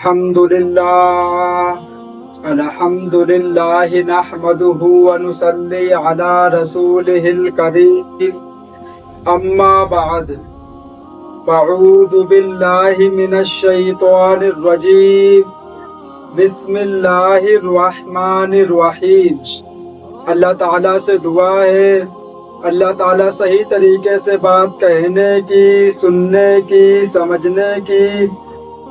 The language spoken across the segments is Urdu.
الحمد للہ نحمده ونصلی علی رسوله الکریم اما بعد فاعوذ باللہ من الشیطان الرجیم بسم اللہ الرحمن الرحیم۔ اللہ تعالیٰ سے دعا ہے اللہ تعالیٰ صحیح طریقے سے بات کہنے کی، سننے کی، سمجھنے کی،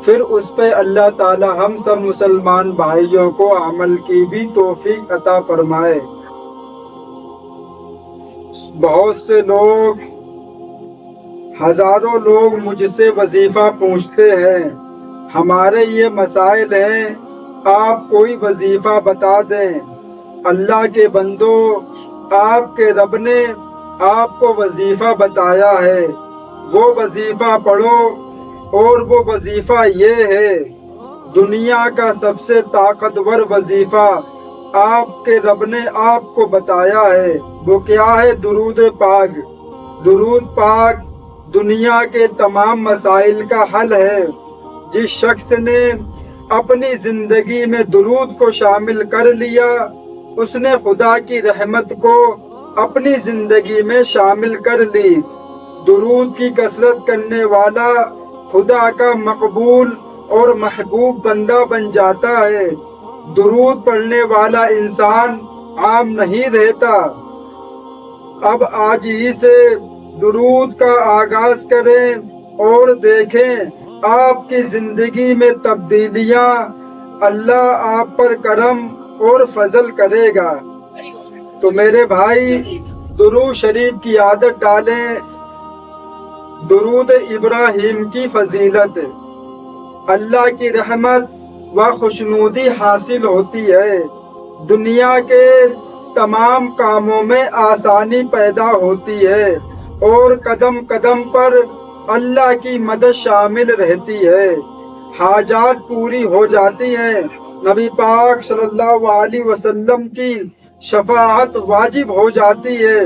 پھر اس پہ اللہ تعالیٰ ہم سب مسلمان بھائیوں کو عمل کی بھی توفیق عطا فرمائے۔ بہت سے لوگ، ہزاروں لوگ مجھ سے وظیفہ پوچھتے ہیں، ہمارے یہ مسائل ہیں، آپ کوئی وظیفہ بتا دیں۔ اللہ کے بندو، آپ کے رب نے آپ کو وظیفہ بتایا ہے، وہ وظیفہ پڑھو، اور وہ وظیفہ یہ ہے، دنیا کا سب سے طاقتور وظیفہ آپ کے رب نے آپ کو بتایا ہے، وہ کیا ہے؟ درود پاک۔ درود پاک دنیا کے تمام مسائل کا حل ہے۔ جس شخص نے اپنی زندگی میں درود کو شامل کر لیا، اس نے خدا کی رحمت کو اپنی زندگی میں شامل کر لی۔ درود کی کثرت کرنے والا خدا کا مقبول اور محبوب بندہ بن جاتا ہے۔ درود پڑھنے والا انسان عام نہیں رہتا۔ اب آج ہی سے درود کا آغاز کریں اور دیکھیں آپ کی زندگی میں تبدیلیاں، اللہ آپ پر کرم اور فضل کرے گا۔ تو میرے بھائی، درود شریف کی عادت ڈالیں۔ درود ابراہیم کی فضیلت، اللہ کی رحمت و خوشنودی حاصل ہوتی ہے، دنیا کے تمام کاموں میں آسانی پیدا ہوتی ہے، اور قدم قدم پر اللہ کی مدد شامل رہتی ہے، حاجات پوری ہو جاتی ہیں، نبی پاک صلی اللہ علیہ وسلم کی شفاعت واجب ہو جاتی ہے،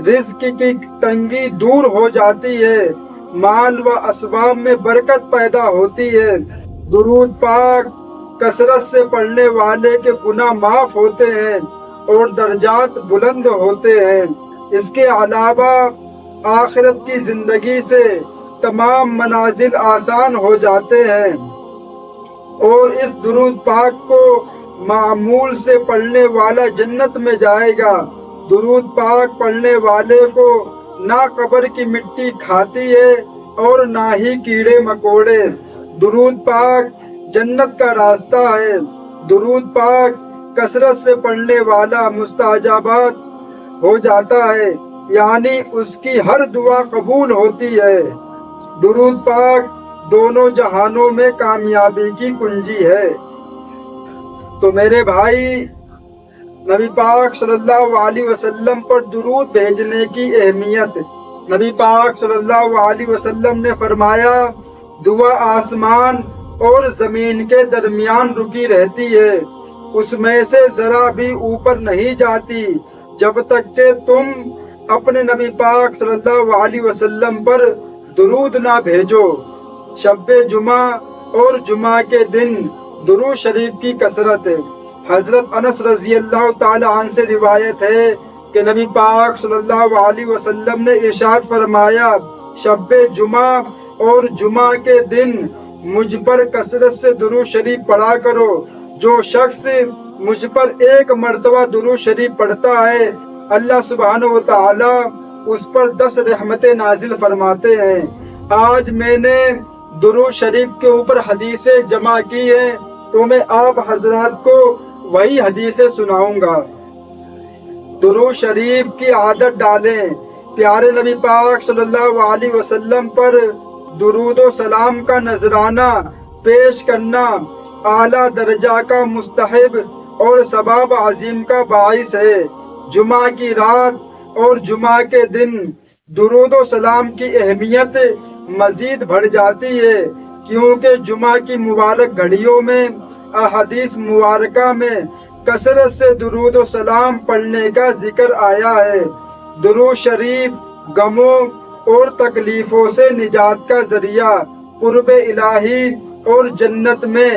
رزق کی تنگی دور ہو جاتی ہے، مال و اسباب میں برکت پیدا ہوتی ہے۔ درود پاک کثرت سے پڑھنے والے کے گناہ معاف ہوتے ہیں اور درجات بلند ہوتے ہیں۔ اس کے علاوہ آخرت کی زندگی سے تمام منازل آسان ہو جاتے ہیں، اور اس درود پاک کو معمول سے پڑھنے والا جنت میں جائے گا۔ درود پاک پڑھنے والے کو نہ قبر کی مٹی کھاتی ہے اور نہ ہی کیڑے مکوڑے۔ درود پاک جنت کا راستہ ہے۔ درود پاک کثرت سے پڑھنے والا مستجابات ہو جاتا ہے، یعنی اس کی ہر دعا قبول ہوتی ہے۔ درود پاک دونوں جہانوں میں کامیابی کی کنجی ہے۔ تو میرے بھائی، نبی پاک صلی اللہ علیہ وسلم پر درود بھیجنے کی اہمیت۔ نبی پاک صلی اللہ علیہ وسلم نے فرمایا، دعا آسمان اور زمین کے درمیان رکی رہتی ہے، اس میں سے ذرا بھی اوپر نہیں جاتی جب تک کہ تم اپنے نبی پاک صلی اللہ علیہ وسلم پر درود نہ بھیجو۔ شب جمعہ اور جمعہ کے دن درود شریف کی کثرت۔ حضرت انس رضی اللہ تعالی عنہ سے روایت ہے کہ نبی پاک صلی اللہ علیہ وسلم نے ارشاد فرمایا، شب جمعہ اور جمعہ کے دن مجھ پر کثرت سے درود شریف پڑھا کرو۔ جو شخص مجھ پر ایک مرتبہ درود شریف پڑھتا ہے، اللہ سبحانہ و تعالی اس پر 10 رحمتیں نازل فرماتے ہیں۔ آج میں نے درود شریف کے اوپر حدیثیں جمع کی ہیں، تو میں آپ حضرات کو وہی حدیثیں سناؤں گا۔ درود شریف کی عادت ڈالیں۔ پیارے نبی پاک صلی اللہ علیہ وسلم پر درود و سلام کا نذرانہ پیش کرنا اعلیٰ درجہ کا مستحب اور ثواب عظیم کا باعث ہے۔ جمعہ کی رات اور جمعہ کے دن درود و سلام کی اہمیت مزید بڑھ جاتی ہے، کیونکہ جمعہ کی مبارک گھڑیوں میں احادیث مبارکہ میں کثرت سے درود و سلام پڑھنے کا ذکر آیا ہے۔ درود شریف غموں اور تکلیفوں سے نجات کا ذریعہ، قرب الہی اور جنت میں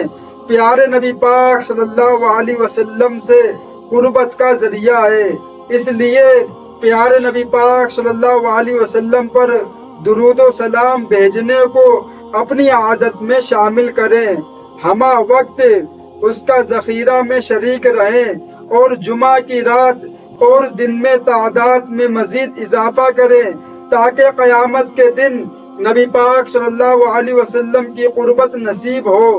پیارے نبی پاک صلی اللہ علیہ وسلم سے قربت کا ذریعہ ہے۔ اس لیے پیارے نبی پاک صلی اللہ علیہ وسلم پر درود و سلام بھیجنے کو اپنی عادت میں شامل کریں، ہمہ وقت اس کا ذخیرہ میں شریک رہیں اور جمعہ کی رات اور دن میں تعداد میں مزید اضافہ کریں تاکہ قیامت کے دن نبی پاک صلی اللہ علیہ وسلم کی قربت نصیب ہو۔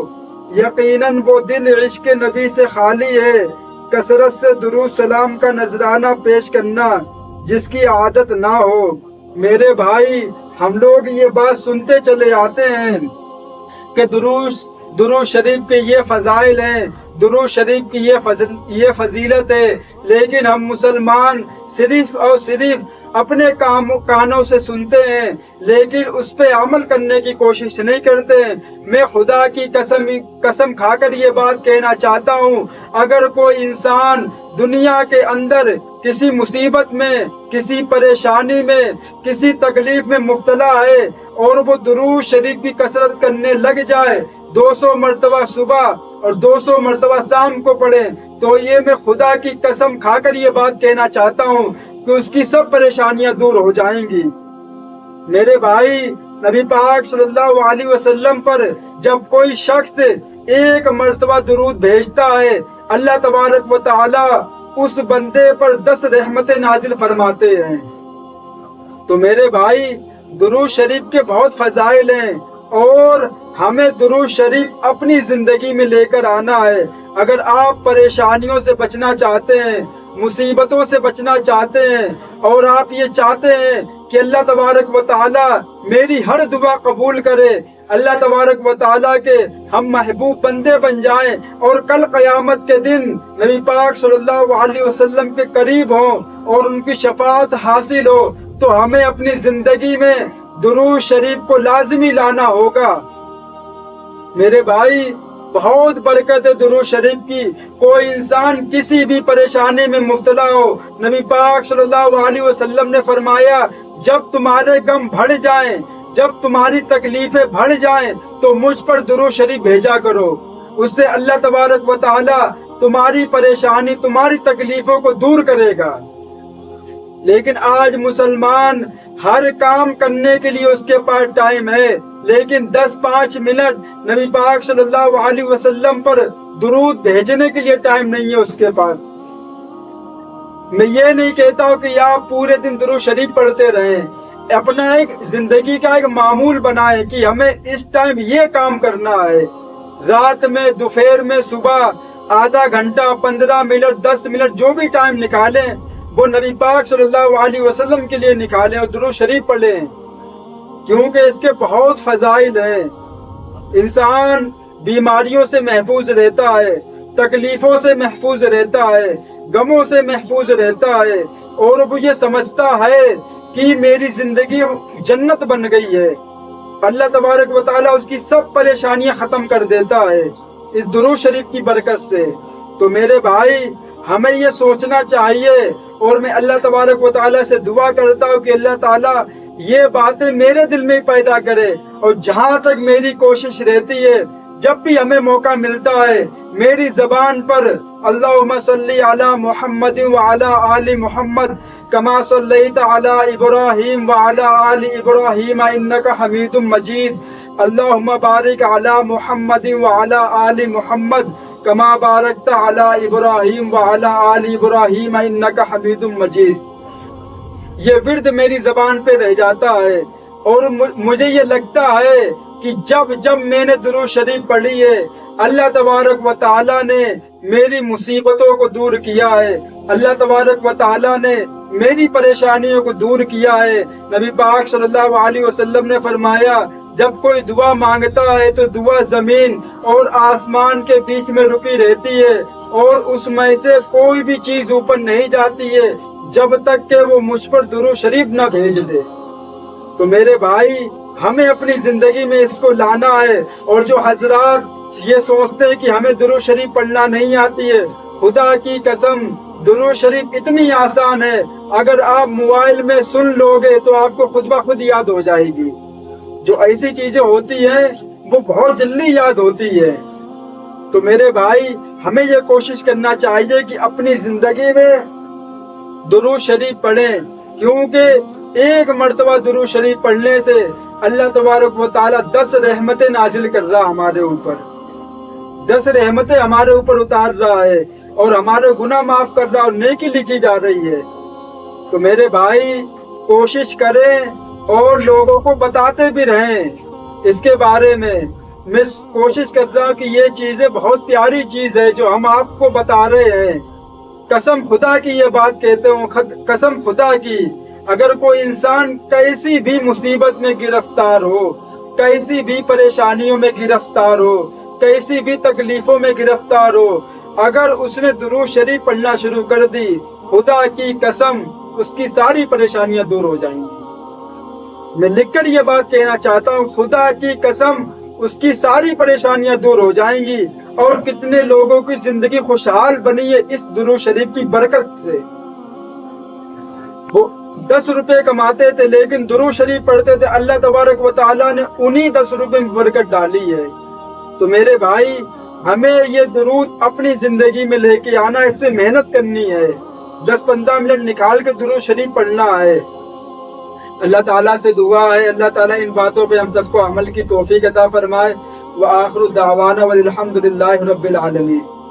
یقیناً وہ دل عشق نبی سے خالی ہے، کثرت سے درود سلام کا نذرانہ پیش کرنا جس کی عادت نہ ہو۔ میرے بھائی، ہم لوگ یہ بات سنتے چلے آتے ہیں کہ درود شریف کے یہ فضائل ہیں، درود شریف کی یہ فضیلت ہے، لیکن ہم مسلمان صرف اور صرف اپنے کانوں سے سنتے ہیں لیکن اس پہ عمل کرنے کی کوشش نہیں کرتے۔ میں خدا کی قسم کھا کر یہ بات کہنا چاہتا ہوں، اگر کوئی انسان دنیا کے اندر کسی مصیبت میں، کسی پریشانی میں، کسی تکلیف میں مبتلا ہے اور وہ درود شریف کی کثرت کرنے لگ جائے، 200 مرتبہ صبح اور 200 مرتبہ شام کو پڑھے، تو یہ میں خدا کی قسم کھا کر یہ بات کہنا چاہتا ہوں کہ اس کی سب پریشانیاں دور ہو جائیں گی۔ میرے بھائی، نبی پاک صلی اللہ علیہ وسلم پر جب کوئی شخص ایک مرتبہ درود بھیجتا ہے، اللہ تبارک و تعالی اس بندے پر 10 رحمتیں نازل فرماتے ہیں۔ تو میرے بھائی، درود شریف کے بہت فضائل ہیں اور ہمیں درود شریف اپنی زندگی میں لے کر آنا ہے۔ اگر آپ پریشانیوں سے بچنا چاہتے ہیں، مصیبتوں سے بچنا چاہتے ہیں اور آپ یہ چاہتے ہیں کہ اللہ تبارک و تعالی میری ہر دعا قبول کرے، اللہ تبارک و تعالیٰ کے ہم محبوب بندے بن جائیں اور کل قیامت کے دن نبی پاک صلی اللہ علیہ وسلم کے قریب ہوں اور ان کی شفاعت حاصل ہو، تو ہمیں اپنی زندگی میں درود شریف کو لازمی لانا ہوگا۔ میرے بھائی، بہت برکت ہے درود شریف کی۔ کوئی انسان کسی بھی پریشانی میں مبتلا ہو، نبی پاک صلی اللہ علیہ وسلم نے فرمایا، جب تمہارے غم بڑھ جائیں، جب تمہاری تکلیفیں بڑھ جائیں تو مجھ پر درود شریف بھیجا کرو، اس سے اللہ تبارک و تعالی تمہاری پریشانی، تمہاری تکلیفوں کو دور کرے گا۔ لیکن آج مسلمان ہر کام کرنے کے لیے اس کے پاس ٹائم ہے، لیکن 10-5 منٹ نبی پاک صلی اللہ علیہ وسلم پر درود بھیجنے کے لیے ٹائم نہیں ہے اس کے پاس۔ میں یہ نہیں کہتا ہوں کہ آپ پورے دن درود شریف پڑھتے رہیں، اپنا ایک زندگی کا ایک معمول بنائیں کہ ہمیں اس ٹائم یہ کام کرنا ہے۔ رات میں، دوپہر میں، صبح آدھا گھنٹہ، 15 منٹ، 10 منٹ جو بھی ٹائم نکالیں وہ نبی پاک صلی اللہ علیہ وسلم کے لیے نکالیں اور درود شریف پڑھیں، کیونکہ اس کے بہت فضائل ہیں۔ انسان بیماریوں سے محفوظ رہتا ہے، تکلیفوں سے محفوظ رہتا ہے، غموں سے محفوظ رہتا ہے اور وہ یہ سمجھتا ہے کہ میری زندگی جنت بن گئی ہے۔ اللہ تبارک و تعالیٰ اس کی سب پریشانیاں ختم کر دیتا ہے اس درود شریف کی برکت سے۔ تو میرے بھائی، ہمیں یہ سوچنا چاہیے اور میں اللہ تبارک و تعالیٰ سے دعا کرتا ہوں کہ اللہ تعالیٰ یہ باتیں میرے دل میں پیدا کرے، اور جہاں تک میری کوشش رہتی ہے، جب بھی ہمیں موقع ملتا ہے، میری زبان پر اللہم صلی علی محمد وعلی آل محمد کما صلیت علی ابراہیم وعلی آل ابراہیم انک حمید مجید، اللہم بارک علی محمد وعلی آل محمد کما بارکت علی ابراہیم وعلی آل ابراہیم انک حمید مجید۔ یہ ورد میری زبان پہ رہ جاتا ہے اور مجھے یہ لگتا ہے کہ جب میں نے درود شریف پڑھی ہے، اللہ تبارک و تعالیٰ نے میری مصیبتوں کو دور کیا ہے، اللہ تبارک و تعالیٰ نے میری پریشانیوں کو دور کیا ہے۔ نبی پاک صلی اللہ علیہ وسلم نے فرمایا، جب کوئی دعا مانگتا ہے تو دعا زمین اور آسمان کے بیچ میں رکی رہتی ہے اور اس میں سے کوئی بھی چیز اوپر نہیں جاتی ہے جب تک کہ وہ مجھ پر درود شریف نہ بھیج دے۔ تو میرے بھائی، ہمیں اپنی زندگی میں اس کو لانا ہے، اور جو حضرات یہ سوچتے ہیں کہ ہمیں درود شریف پڑھنا نہیں آتی ہے، خدا کی قسم درود شریف اتنی آسان ہے، اگر آپ موبائل میں سن لو گے تو آپ کو خود بخود یاد ہو جائے گی۔ جو ایسی چیزیں ہوتی ہیں وہ بہت جلدی یاد ہوتی ہے۔ تو میرے بھائی ہمیں یہ کوشش کرنا چاہیے کہ اپنی زندگی میں درود شریف پڑھیں، کیونکہ ایک مرتبہ درود شریف پڑھنے سے اللہ تبارک و تعالیٰ 10 رحمتیں نازل کر رہا ہمارے اوپر، 10 رحمتیں ہمارے اوپر اتار رہا ہے اور ہمارے گناہ معاف کر رہا اور نیکی لکھی جا رہی ہے۔ تو میرے بھائی کوشش کریں اور لوگوں کو بتاتے بھی رہیں اس کے بارے میں۔ میں کوشش کر رہا ہوں کہ یہ چیزیں بہت پیاری چیز ہے جو ہم آپ کو بتا رہے ہیں۔ قسم خدا کی یہ بات کہتے ہوں، قسم خدا کی، اگر کوئی انسان کیسی بھی مصیبت میں گرفتار ہو، کیسی بھی پریشانیوں میں گرفتار ہو، کیسی بھی تکلیفوں میں گرفتار ہو، اگر اس نے درود شریف پڑھنا شروع کر دی، خدا کی قسم اس کی ساری پریشانیاں دور ہو جائیں گی۔ میں لکھ کر یہ بات کہنا چاہتا ہوں، خدا کی قسم اس کی ساری پریشانیاں دور ہو جائیں گی۔ اور کتنے لوگوں کی زندگی خوشحال بنی ہے اس درود شریف کی برکت سے۔ وہ 10 روپے کماتے تھے لیکن درود شریف پڑھتے تھے، اللہ تبارک و تعالیٰ نے انہی 10 روپے میں برکت ڈالی ہے۔ تو میرے بھائی ہمیں یہ درود اپنی زندگی میں لے کے آنا، اس میں محنت کرنی ہے، 10-15 منٹ نکال کے درود شریف پڑھنا ہے۔ اللہ تعالیٰ سے دعا ہے اللہ تعالیٰ ان باتوں پہ ہم سب کو عمل کی توفیق عطا فرمائے۔ وآخر دعوانا والحمد للہ رب العالمین۔